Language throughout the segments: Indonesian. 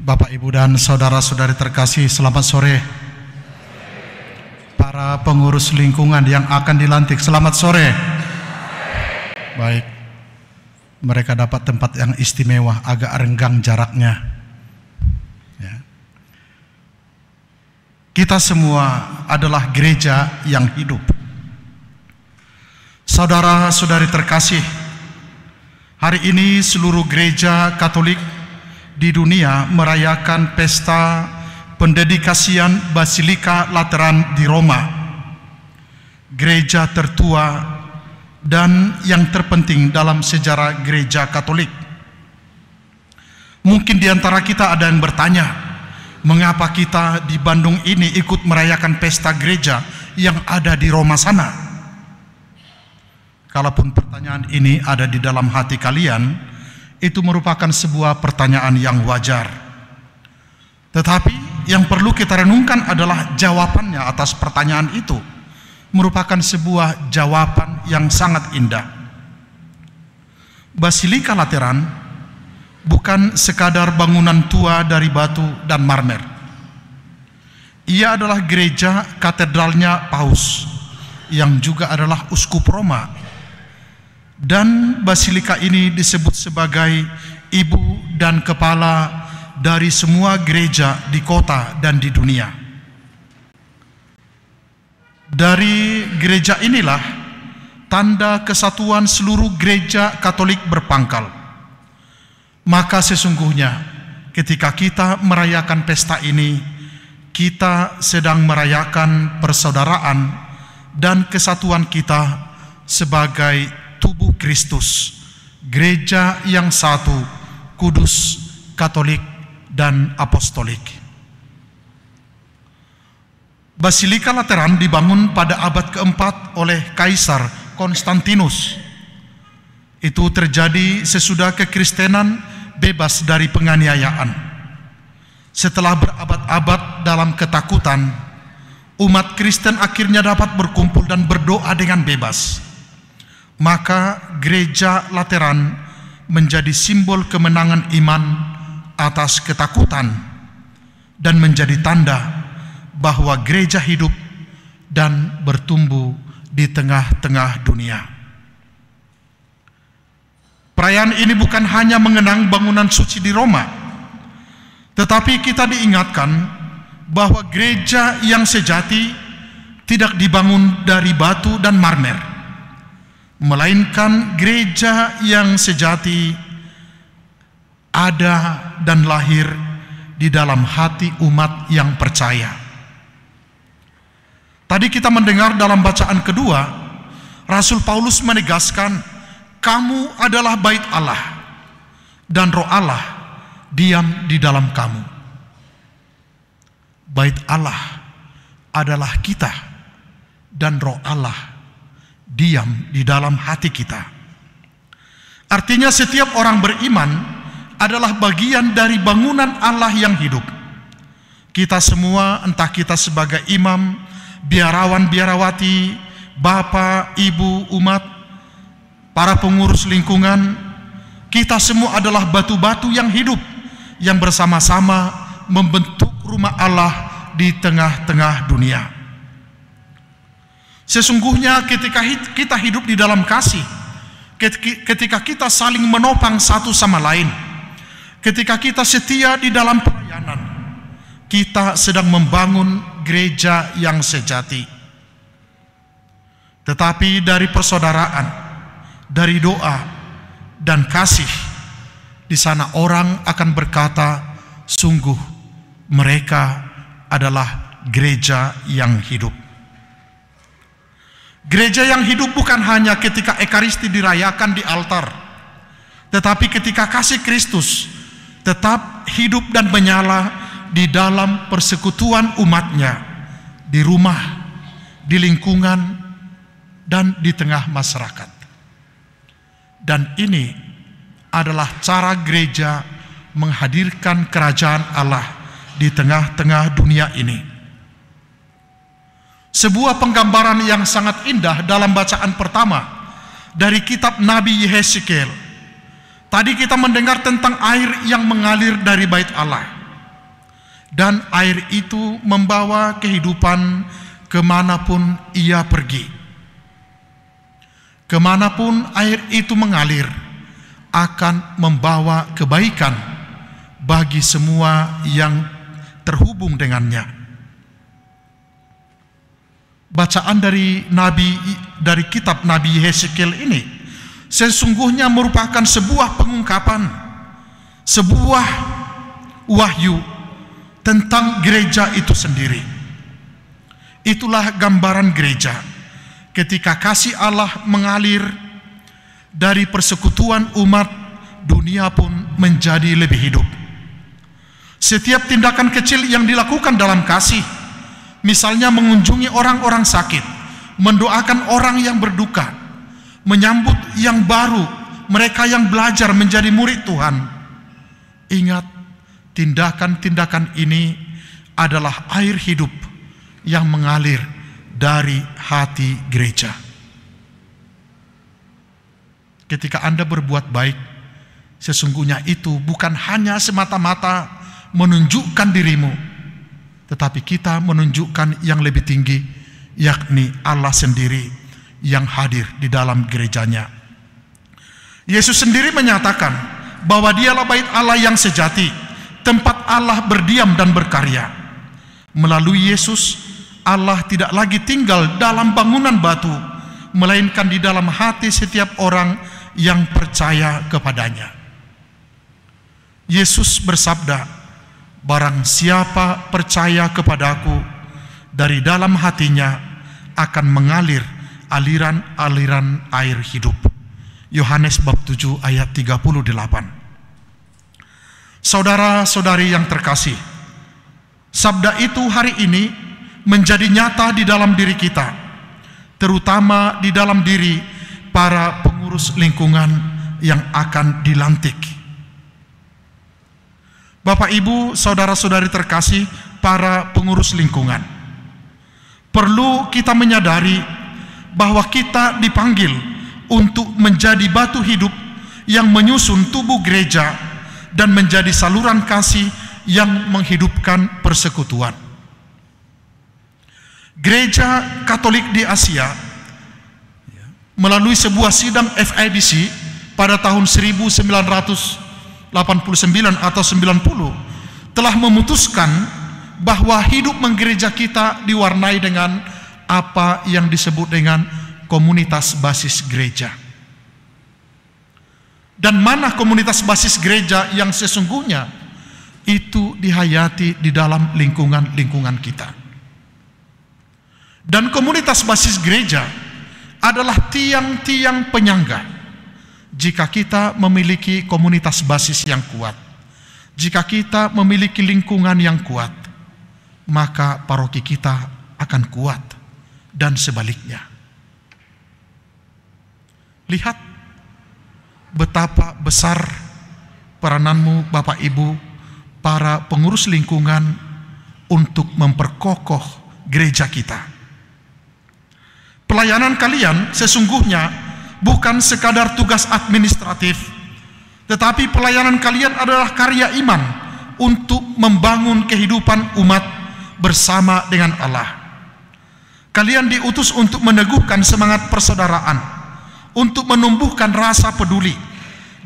Bapak, Ibu, dan saudara-saudari terkasih, selamat sore. Para pengurus lingkungan yang akan dilantik, selamat sore. Baik, mereka dapat tempat yang istimewa, agak renggang jaraknya. Ya. Kita semua adalah gereja yang hidup. Saudara-saudari terkasih, hari ini seluruh gereja Katolik di dunia merayakan pesta pendedikasian Basilika Lateran di Roma, gereja tertua dan yang terpenting dalam sejarah gereja Katolik. Mungkin di antara kita ada yang bertanya, mengapa kita di Bandung ini ikut merayakan pesta gereja yang ada di Roma sana? Kalaupun pertanyaan ini ada di dalam hati kalian, itu merupakan sebuah pertanyaan yang wajar. Tetapi yang perlu kita renungkan adalah jawabannya atas pertanyaan itu. Merupakan sebuah jawaban yang sangat indah. Basilika Lateran bukan sekadar bangunan tua dari batu dan marmer. Ia adalah gereja katedralnya Paus, yang juga adalah uskup Roma. Dan basilika ini disebut sebagai ibu dan kepala dari semua gereja di kota dan di dunia. Dari gereja inilah tanda kesatuan seluruh gereja Katolik berpangkal. Maka sesungguhnya ketika kita merayakan pesta ini, kita sedang merayakan persaudaraan dan kesatuan kita sebagai tubuh Kristus, gereja yang satu, kudus, Katolik, dan apostolik. Basilika Lateran dibangun pada abad keempat oleh Kaisar Konstantinus. Itu terjadi sesudah kekristenan bebas dari penganiayaan. Setelah berabad-abad dalam ketakutan, umat Kristen akhirnya dapat berkumpul dan berdoa dengan bebas. Maka gereja Lateran menjadi simbol kemenangan iman atas ketakutan dan menjadi tanda bahwa gereja hidup dan bertumbuh di tengah-tengah dunia. Perayaan ini bukan hanya mengenang bangunan suci di Roma, tetapi kita diingatkan bahwa gereja yang sejati tidak dibangun dari batu dan marmer, melainkan gereja yang sejati ada dan lahir di dalam hati umat yang percaya. Tadi kita mendengar dalam bacaan kedua, Rasul Paulus menegaskan, kamu adalah bait Allah dan Roh Allah diam di dalam kamu. Bait Allah adalah kita dan Roh Allah diam di dalam hati kita. Artinya setiap orang beriman adalah bagian dari bangunan Allah yang hidup. Kita semua, entah kita sebagai imam, biarawan, biarawati, bapak, ibu, umat, para pengurus lingkungan, kita semua adalah batu-batu yang hidup, yang bersama-sama membentuk rumah Allah di tengah-tengah dunia. Sesungguhnya ketika kita hidup di dalam kasih, ketika kita saling menopang satu sama lain, ketika kita setia di dalam pelayanan, kita sedang membangun gereja yang sejati. Tetapi dari persaudaraan, dari doa dan kasih, di sana orang akan berkata, sungguh mereka adalah gereja yang hidup. Gereja yang hidup bukan hanya ketika Ekaristi dirayakan di altar, tetapi ketika kasih Kristus tetap hidup dan menyala di dalam persekutuan umatnya, di rumah, di lingkungan, dan di tengah masyarakat. Dan ini adalah cara gereja menghadirkan kerajaan Allah di tengah-tengah dunia ini. Sebuah penggambaran yang sangat indah dalam bacaan pertama dari kitab Nabi Yeskiel. Tadi kita mendengar tentang air yang mengalir dari bait Allah. dan air itu membawa kehidupan kemanapun ia pergi. Kemanapun air itu mengalir, akan membawa kebaikan bagi semua yang terhubung dengannya. Bacaan dari kitab Nabi Hesekiel ini sesungguhnya merupakan sebuah pengungkapan, sebuah wahyu tentang gereja itu sendiri. Itulah gambaran gereja ketika kasih Allah mengalir dari persekutuan umat, dunia pun menjadi lebih hidup. Setiap tindakan kecil yang dilakukan dalam kasih, misalnya mengunjungi orang-orang sakit, mendoakan orang yang berduka, menyambut yang baru, mereka yang belajar menjadi murid Tuhan. Ingat, tindakan-tindakan ini adalah air hidup yang mengalir dari hati gereja. Ketika Anda berbuat baik, sesungguhnya itu bukan hanya semata-mata menunjukkan dirimu, tetapi kita menunjukkan yang lebih tinggi, yakni Allah sendiri yang hadir di dalam gerejanya. Yesus sendiri menyatakan bahwa dialah bait Allah yang sejati, tempat Allah berdiam dan berkarya. Melalui Yesus, Allah tidak lagi tinggal dalam bangunan batu, melainkan di dalam hati setiap orang yang percaya kepadanya. Yesus bersabda, barang siapa percaya kepadaku, dari dalam hatinya akan mengalir aliran-aliran air hidup. Yohanes bab 7 ayat 38. Saudara-saudari yang terkasih, sabda itu hari ini menjadi nyata di dalam diri kita, terutama di dalam diri para pengurus lingkungan yang akan dilantik. Bapak, Ibu, saudara-saudari terkasih, para pengurus lingkungan, perlu kita menyadari bahwa kita dipanggil untuk menjadi batu hidup yang menyusun tubuh gereja dan menjadi saluran kasih yang menghidupkan persekutuan. Gereja Katolik di Asia melalui sebuah sidang FIBC pada tahun 1989 atau 90 telah memutuskan bahwa hidup menggereja kita diwarnai dengan apa yang disebut dengan komunitas basis gereja. Dan mana komunitas basis gereja yang sesungguhnya itu dihayati di dalam lingkungan kita. Dan komunitas basis gereja adalah tiang-tiang penyangga. Jika kita memiliki komunitas basis yang kuat, jika kita memiliki lingkungan yang kuat, maka paroki kita akan kuat, dan sebaliknya. Lihat betapa besar perananmu, Bapak Ibu, para pengurus lingkungan, untuk memperkokoh gereja kita. Pelayanan kalian sesungguhnya bukan sekadar tugas administratif, tetapi pelayanan kalian adalah karya iman untuk membangun kehidupan umat bersama dengan Allah. Kalian diutus untuk meneguhkan semangat persaudaraan, untuk menumbuhkan rasa peduli,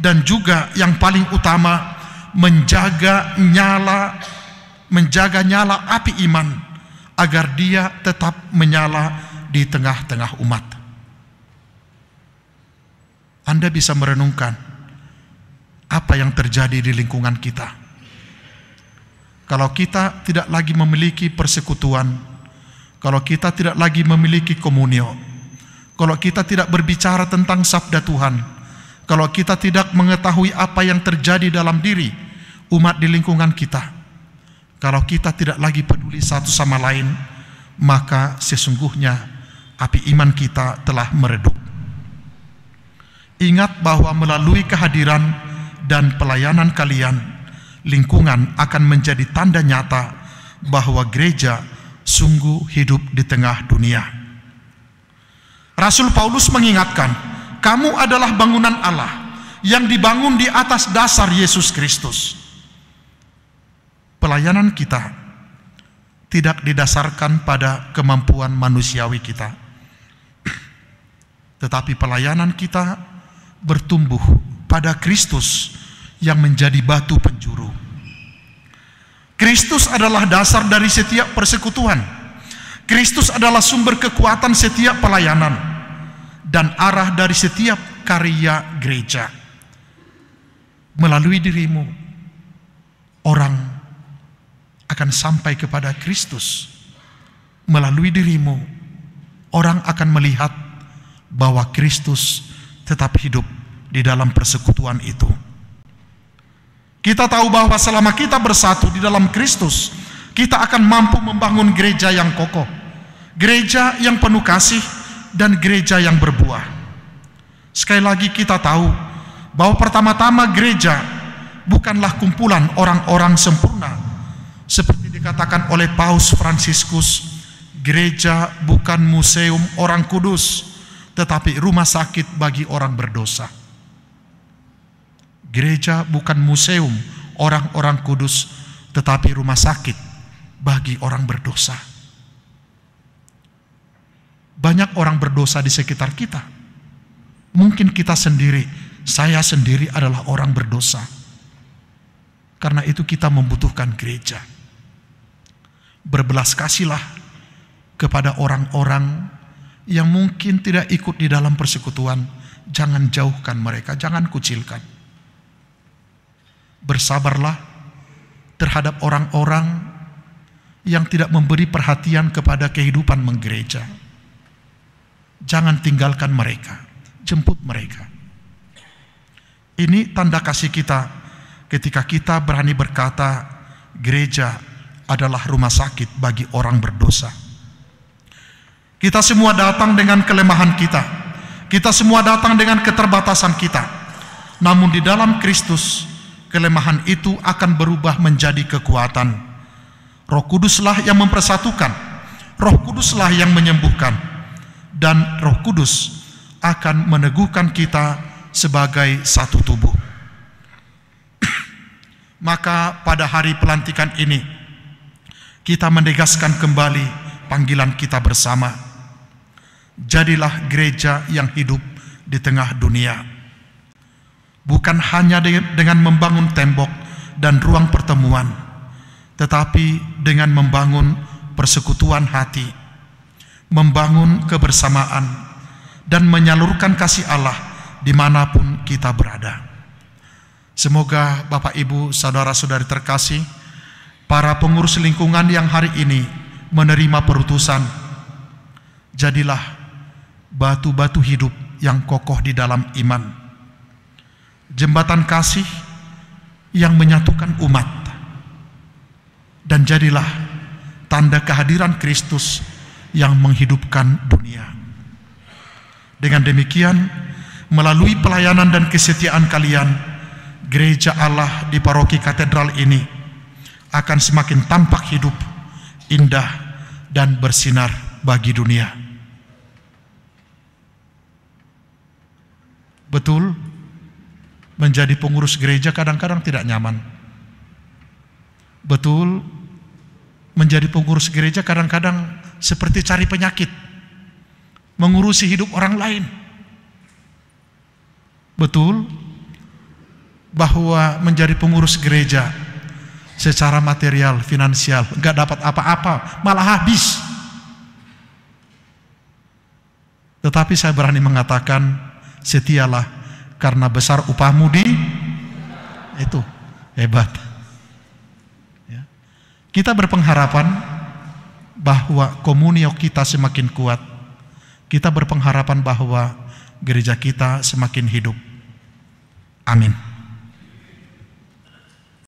dan juga yang paling utama, menjaga nyala api iman agar dia tetap menyala di tengah-tengah umat. Anda bisa merenungkan apa yang terjadi di lingkungan kita. Kalau kita tidak lagi memiliki persekutuan, kalau kita tidak lagi memiliki komunio, kalau kita tidak berbicara tentang sabda Tuhan, kalau kita tidak mengetahui apa yang terjadi dalam diri umat di lingkungan kita, kalau kita tidak lagi peduli satu sama lain, maka sesungguhnya api iman kita telah meredup. Ingat bahwa melalui kehadiran dan pelayanan kalian, lingkungan akan menjadi tanda nyata bahwa gereja sungguh hidup di tengah dunia. Rasul Paulus mengingatkan, kamu adalah bangunan Allah yang dibangun di atas dasar Yesus Kristus. pelayanan kita tidak didasarkan pada kemampuan manusiawi kita, tetapi pelayanan kita bertumbuh pada Kristus yang menjadi batu penjuru. Kristus adalah dasar dari setiap persekutuan. Kristus adalah sumber kekuatan setiap pelayanan dan arah dari setiap karya gereja. Melalui dirimu, orang akan sampai kepada Kristus. Melalui dirimu, orang akan melihat bahwa Kristus tetap hidup di dalam persekutuan itu. Kita tahu bahwa selama kita bersatu di dalam Kristus, kita akan mampu membangun gereja yang kokoh, gereja yang penuh kasih, dan gereja yang berbuah. Sekali lagi kita tahu bahwa pertama-tama gereja bukanlah kumpulan orang-orang sempurna. Seperti dikatakan oleh Paus Fransiskus, gereja bukan museum orang kudus, tetapi rumah sakit bagi orang berdosa. Gereja bukan museum orang-orang kudus, tetapi rumah sakit bagi orang berdosa. Banyak orang berdosa di sekitar kita. Mungkin kita sendiri, saya sendiri adalah orang berdosa. Karena itu kita membutuhkan gereja. Berbelas kasihlah kepada orang-orang yang mungkin tidak ikut di dalam persekutuan. Jangan jauhkan mereka, jangan kucilkan. Bersabarlah terhadap orang-orang yang tidak memberi perhatian kepada kehidupan menggereja. Jangan tinggalkan mereka, jemput mereka. Ini tanda kasih kita ketika kita berani berkata, gereja adalah rumah sakit bagi orang berdosa. Kita semua datang dengan kelemahan kita. Kita semua datang dengan keterbatasan kita. Namun di dalam Kristus, kelemahan itu akan berubah menjadi kekuatan. Roh Kuduslah yang mempersatukan. Roh Kuduslah yang menyembuhkan. Dan Roh Kudus akan meneguhkan kita sebagai satu tubuh. Maka pada hari pelantikan ini, kita menegaskan kembali panggilan kita bersama. Jadilah gereja yang hidup di tengah dunia. Bukan hanya dengan membangun tembok dan ruang pertemuan, tetapi dengan membangun persekutuan hati, membangun kebersamaan, dan menyalurkan kasih Allah dimanapun kita berada. Semoga Bapak Ibu, saudara-saudari terkasih, para pengurus lingkungan yang hari ini menerima perutusan, jadilah batu-batu hidup yang kokoh di dalam iman, jembatan kasih yang menyatukan umat, dan jadilah tanda kehadiran Kristus yang menghidupkan dunia. Dengan demikian, melalui pelayanan dan kesetiaan kalian, gereja Allah di paroki katedral ini akan semakin tampak hidup, indah, dan bersinar bagi dunia. Betul, menjadi pengurus gereja kadang-kadang tidak nyaman. Betul, menjadi pengurus gereja kadang-kadang seperti cari penyakit, mengurusi hidup orang lain. Betul, bahwa menjadi pengurus gereja secara material, finansial, nggak dapat apa-apa, malah habis. Tetapi saya berani mengatakan, setialah, karena besar upahmu di itu. Hebat ya. Kita berpengharapan bahwa komunio kita semakin kuat. Kita berpengharapan bahwa gereja kita semakin hidup. Amin.